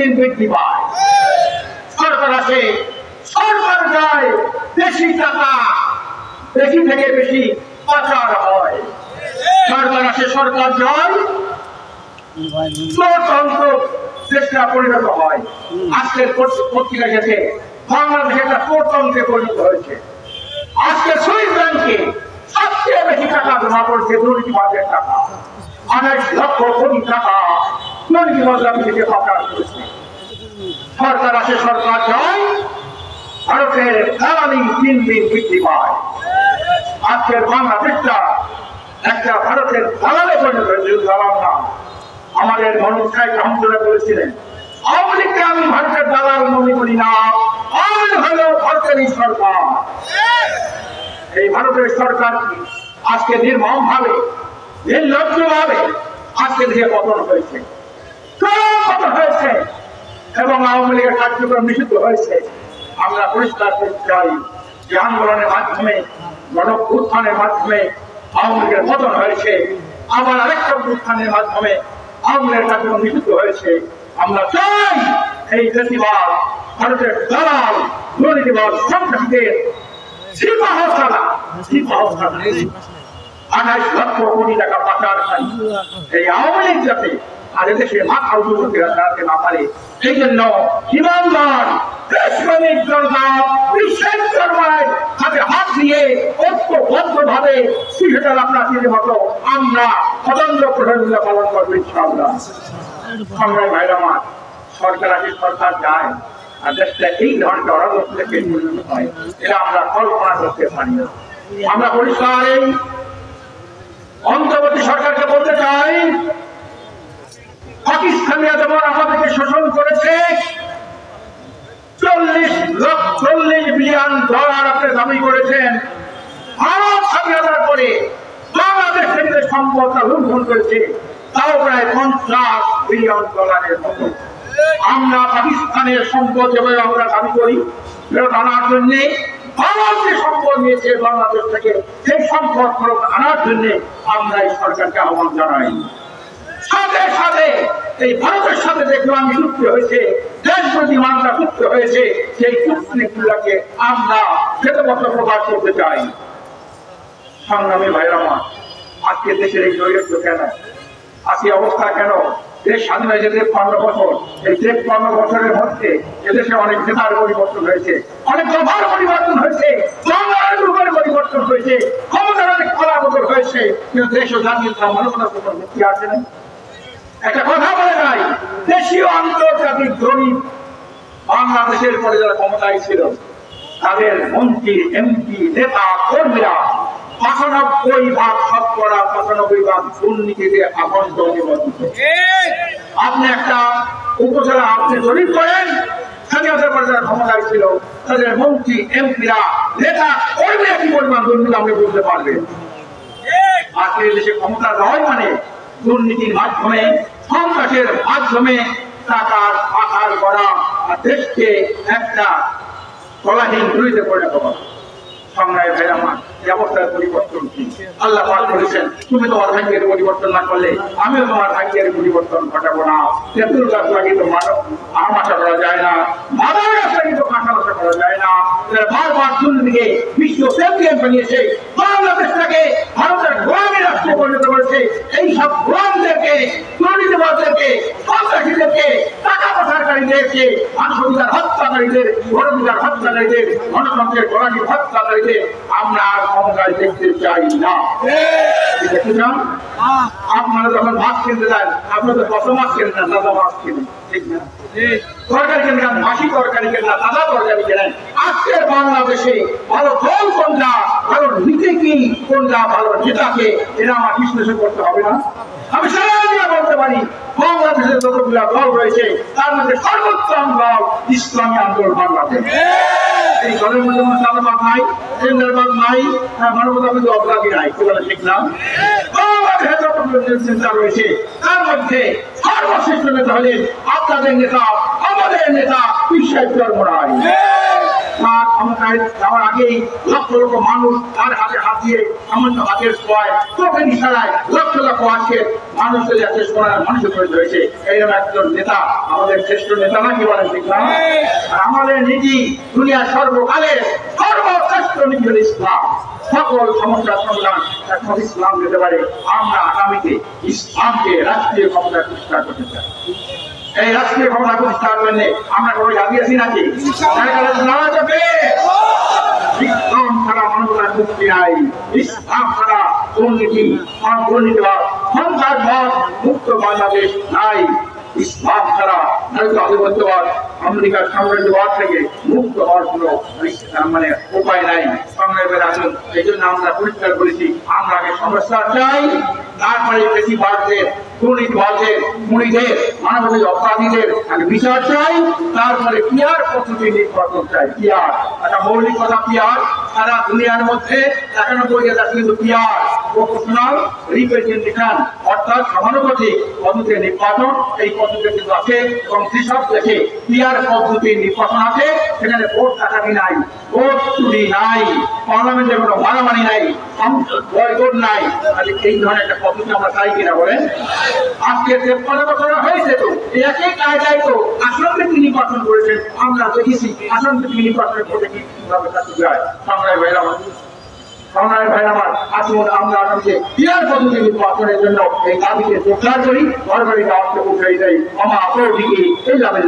দিন বৃদ্ধি পায়। সরকার আসে, সরকার যায়, বেশি টাকা বেশি থেকে বেশি পাচার হয়। সরকার আসে, সরকার যায়, চোরতন্ত্র চেষ্টা পরিণত হয়। আজকের পত্রিকা গেছে বাংলাদেশে একটা চোরতন্ত্রে পরিণত হয়েছে। আজকে সুইস ব্যাংকে সবচেয়ে বেশি টাকা জমা পড়ছে দুর্নীতিবাজের টাকা, 28 লক্ষ কোটি টাকা দুর্নীতিবাজরা থেকে পাচার করেছে। সরকার আসে, সরকার যায়, ভারতের দালালি দিন দিন বৃদ্ধি পায়। আজকের বাংলাদেশটা একটা ভারতের দালালে পরিণত হয়েছে। দালাল না, আমাদের মনোজ শাইখ রহমতুল্লাহ বলেছিলেন, আওয়ামী লীগকে আমি ভারতের দালাল মনে করি না, আওয়ামী লীগ হল ভারতেরই সরকার। এই ভারতের সরকার আজকে নির্মম ভাবে, নির্লজ্জ ভাবে আজকে দেশে পতন হয়েছে, পতন হয়েছে এবং আওয়ামী লীগের কার্যক্রম নিষিদ্ধ হয়েছে। আমরা পরিষ্কার করতে চাই যে আন্দোলনের মাধ্যমে, গণ উত্থানের মাধ্যমে আওয়ামী লীগের পতন হয়েছে, আবার আরেকটা উত্থানের মাধ্যমে আওয়ামী লীগের কার্যক্রম নিষিদ্ধ হয়েছে। আমরা চাই এই জাতিবাদ, ভারতের দালাল দুর্নীতিবাদ সন্ত্রাসীদের 28 লক্ষ কোটি টাকা পাচারকারী এই আওয়ামী লীগ যাতে আর দেশে মাথা উঁচু করতে দাঁড়াতে না পারে, সেই জন্য ইমানদার দেশপ্রেমিক জনতা বিশ্বের দরবারে হাতে হাত দিয়ে ঐক্যবদ্ধভাবে সিলেটের আপনাদের মতো আমরা স্বতন্ত্র প্রহরীরা পালন করবো ইনশাআল্লাহ। সংগ্রামী ভাইরা আমার, সরকার আসে, সরকার যায়, আর দেশটা এই ধরনের অরাজকতায় পরিণত হয়, এটা আমরা কল্পনা করতে পারি না। আমরা পরিষ্কার এই অন্তর্বর্তী সরকারকে বলতে চাই, পাকিস্তানিরা যেমন আমাদেরকে শোষণ করেছে, $40 বিলিয়ন আপনি দাবি করেছেন, ভারত স্বাধীনতার পরে বাংলাদেশ থেকে সম্পদটা লুণ্ঠন করেছে, তাও প্রায় $50 বিলিয়ন মতো। আমরা পাকিস্তানের সম্পদ যেভাবে আমরা দাবি করি ফেরত আনার জন্য, ভারত যে সম্পদ নিয়েছে বাংলাদেশ থেকে সেই সম্পদ ফেরত আনার জন্য আমরা এই সরকারকে আহ্বান জানাই। সাথে সাথে এই ভারতের সাথে যে গ্রামী চুক্তি হয়েছে, দেশ প্রতি মামলা চুক্তি হয়েছে, সেই চুক্তিগুলোকে আমরা শ্বেতপত্র প্রকাশ করতে চাই। সংগ্রামী ভাইরা আমার, আজকে দেশের এই দৈর্ঘ্য কেন, আজকে অবস্থা কেন? দেশ স্বাধীন হয়েছে 53 বছর, এই 53 বছরের মধ্যে এদেশে অনেক নেতার পরিবর্তন হয়েছে, অনেক দফার পরিবর্তন হয়েছে, বাংলার রূপের পরিবর্তন হয়েছে, ক্ষমতার অনেক কলাবদল হয়েছে, কিন্তু দেশ ও জাতির মানবতার কোনো মুক্তি আছে না। একটা কথা বলে নাই, দেশীয় আন্তর্জাতিক গরিব বাংলাদেশের পরে যারা ক্ষমতায় ছিল তাদের মন্ত্রী, এমপি, নেতা, কর্মীরা 95% শতকরা 95% দুর্নীতিতে আবদ্ধ নিবন্ধিত। আপনি একটা উপজেলা আপনি জরিপ করেন, স্বাধীনতার পরে যারা ক্ষমতায় ছিল তাদের মন্ত্রী, এমপিরা, নেতা, কর্মীরা কি পরিমাণ দুর্নীতি আপনি বুঝতে পারবেন। আজকে দেশে ক্ষমতা দেওয়াই মানে দুর্নীতির মাধ্যমে, সন্ত্রাসের মাধ্যমে টাকার পাচার করা আর দেশকে একটা তলাহীন দুর্নীতিতে পরিণত করা। সংগ্রামী ভাইরা আমার, ব্যবস্থার পরিবর্তন কি? আল্লাহ পাক বলেছেন, তুমি তোমার ভাগ্যের পরিবর্তন না করলে আমিও তোমার ভাগ্যের পরিবর্তন ঘটাবো না। তেঁতুল গাছ লাগিয়ে তো আম আশা করা যায় না, মাদার গাছ লাগিয়ে তো কাঁঠাল আশা করা যায় না। বারবার দুর্নীতিকে বিশ্ব চ্যাম্পিয়ন বানিয়েছে, বাংলাদেশটাকে ভারতের গোলামী রাষ্ট্রে পরিণত করেছে। এই সব গোলামদেরকে, দুর্নীতিবাজদেরকে, সন্ত্রাসীদেরকে, টাকা পাচারকারীদেরকে, মানবাধিকার হত্যাকারীদের, গণঅধিকার হত্যাকারীদের, গণতন্ত্রের গোলামী হত্যাকারীদের আমরা আর ক্ষমতায় দেখতে চাই না। দেখতে চান? আপনারা যখন মাছ কিনতে যান, আপনাদের কত মাছ কেনেন না, তাজা মাছ কেনেন, ঠিক না? তরকারি কেনেন, মাসি তরকারি কেনেন না, তাজা তরকারি কেনেন। আজকের বাংলাদেশে ভালো দল কোনটা, ভালো নীতি কি কোনটা, ভালো নেতাকে, এটা আমার বিশ্লেষণ করতে হবে না। আমি সারা বলতে পারি, বাংলাদেশের যতগুলা দল রয়েছে তার মধ্যে সর্বোত্তম দল ইসলামী আন্দোলন বাংলাদেশ। এই দলের মধ্যে কোনো চাঁদাবাদ নাই, টেন্ডারবাদ নাই, মানবতাবাদী অপরাধী নাই, ঠিক না? বাংলাদেশের যতগুলো চিন্তা রয়েছে তার মধ্যে সর্বশ্রেষ্ঠ নেতা হলেন আপনাদের নেতা, আমাদের নেতা পীর সাহেব চরমরাই। ক্ষমতায় যাওয়ার আগেই লক্ষ লক্ষ মানুষ তার হাতে হাত দিয়ে সামান্য হাতের ছোঁয়ায় চোখের ইশারায় লক্ষ লক্ষ আছে মানুষের শেষ করার মানুষ তৈরি হয়েছে। এইরকম একজন নেতা আমাদের শ্রেষ্ঠ নেতা না, কি বলেন ঠিক না? আর আমাদের নীতি দুনিয়ার সর্বকালের সর্বশ্রেষ্ঠ নীতি হল ইসলাম। সকল সমস্যার সমাধান একমাত্র ইসলাম দিতে পারে। আমরা আগামীতে ইসলামকে রাষ্ট্রীয় ক্ষমতা প্রতিষ্ঠা করতে চাই। এই রাষ্ট্রীয় ক্ষমতা প্রতিষ্ঠার জন্য আমরা কোনো জাতি আছি নাকি? ইসলাম ছাড়া মানবতার মুক্তি নাই। ইসলাম ছাড়া দুর্নীতি, দুর্নীতিবাদ, সন্ত্রাসবাদ মুক্ত বাংলাদেশ নাই। ইসলাম ছাড়া আধিপত্যবাদ, আমেরিকার সাম্রাজ্যবাদ থেকে মুক্ত হওয়ার কোন উপায় নাই। সংগ্রামের আসুন, এই জন্য আমরা পরিষ্কার করেছি আমরা আগে সমস্যা চাই, তারপরে বেশিরভাগদের দুর্নীতিবাদদের, খুনিদের, মানবাধিকার অপরাধীদের আগে বিচার চাই, তারপরে পিয়ার পদ্ধতি নির্বাচন চাই। পিয়ার একটা মৌলিক কথা, পিয়ার সারা দুনিয়ার মধ্যে দেখানো পরিচয় কিন্তু পিয়ার প্রপোর্শনাল রিপ্রেজেন্টেশন অর্থাৎ সমানুপাতিক পদ্ধতি নির্বাচন। এই পদ্ধতি কিন্তু আছে এবং যেসব দেশে পিয়ার পদ্ধতির নির্বাচন আছে সেখানে ভোট ডাকাতি নাই, ভোট চুরি নাই, পার্লামেন্টে কোনো মারামারি নাই, বয়কট নাই। এই ধরনের একটা পদ্ধতি আমরা চাই কিনা বলেন? আজকে 53 বছর হয়েছে তো একই কায়দায় তো আসন থেকে নির্বাচন করেছেন। আমরা দেখেছি আসন থেকে নির্বাচনের ভোটে কিভাবে কাছে যায়। সংগ্রামের ভাইরা আমার, আসুন আমরা আগামীতে পিয়ার পদ্ধতি নির্বাচনের জন্য এই দাবিকে জোরদার করি, ঘর বাড়ি গাঁৱত পৌঁছাই দেয়। আমার আপনার দিকে এই যাবেন।